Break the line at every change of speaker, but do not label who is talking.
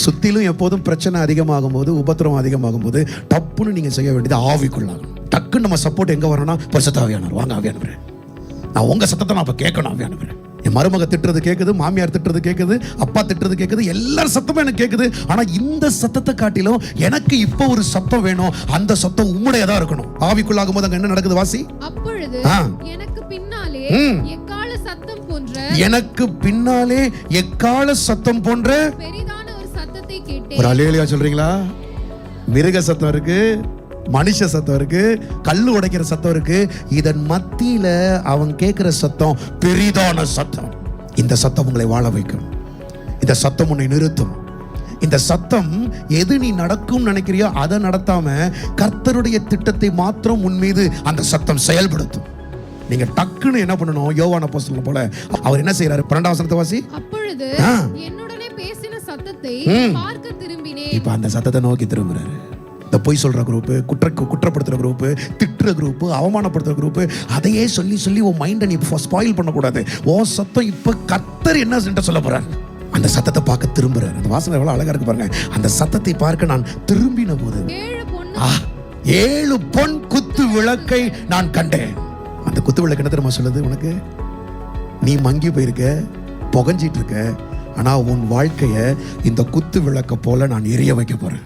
சுத்திலும் எப்போதும் பிரச்சனை அதிகமாகும் போது, உபத்திரம் அதிகமாகும் போது டப்புன்னு நீங்க செய்ய வேண்டியது ஆவிக்குள்ளாகும். டக்குன்னு நம்ம சப்போர்ட் எங்க வரணும்னா, பரிசுத்த ஆவியானவர் வாங்க, ஆவியானவரே நான் உங்க சத்தத்தை நான் இப்ப கேட்கணும், ஆவியானவரே. என் மருமக திட்டுறது கேட்குது, மாமியார் திட்டுறது கேட்குது, அப்பா திட்டுறது கேட்குது, எல்லாரும் சத்தமும் எனக்கு கேட்குது. ஆனா இந்த சத்தத்தை காட்டிலும் எனக்கு இப்போ ஒரு சத்தம் வேணும். அந்த சத்தம் உம்முடையதா இருக்கணும். ஆவிக்குள்ளாகும் போது அங்க என்ன நடக்குது வாசி?
அப்பொழுது எனக்கு பின்னாலே எக்காள சத்தம் போன்ற,
எனக்கு பின்னாலே எக்காள சத்தம் போன்ற
பெரிதான ஒரு சத்தத்தை கேட்டேன்.
ஒரு அல்லேலூயா சொல்றீங்களா? மிருக சத்தம் இருக்கு, மனுஷ சத்தம் இருக்கு, கல்லு உடைக்கிற சத்தம் இருக்கு. இதன் மத்தியில அவன் கேட்கிற சத்தம் பெரிதான சத்தம். இந்த சத்தம் உங்களை வாழ வைக்கும். இந்த சத்தம் உன்னை நிறுத்தும். இந்த சத்தம் எது நீ நடக்கும் நினைக்கிறியோ அதை நடத்தாம கர்த்தருடைய திட்டத்தை மாத்திரம் உன் மீது அந்த சத்தம் செயல்படுத்தும். நீங்க டக்குன்னு என்ன பண்ணணும்? யோவான் அப்போஸ்தலன் போல அவர் என்ன செய்யறாரு? 12ஆம் வசனத்தை வாசி.
அப்பொழுது என்னுடனே பேசின சத்தத்தை பார்க்க திரும்பினேன்.
இப்ப அந்த சத்தத்தை நோக்கி திரும்புறாரு. இந்த பொய் சொல்ற குரூப், குற்றப்படுத்துற குரூப், திட்டுற குரூப், அவமானப்படுத்துற குரூப், அதையே சொல்லி சொல்லி உன் மைண்டை நீ ஸ்பாயில் பண்ணக்கூடாது. ஓ சத்தம் இப்ப கர்த்தர் என்ன சொல்ல போறார்? அந்த சத்தத்தை பார்க்க திரும்புறாரு. அந்த வாசனை எவ்வளவு அழகா இருக்கு பாருங்க. அந்த சத்தத்தை பார்க்க நான் திரும்பின போது 7 பொன் குத்து விளக்கை நான் கண்டேன். அந்த குத்து விளக்கு என்ன தெரியுமா சொல்லுது உனக்கு? நீ மங்கி போயிருக்க, புகஞ்சிட்டு இருக்க, ஆனா உன் வாழ்க்கைய இந்த குத்து விளக்க போல நான் எரிய வைக்க போறேன்.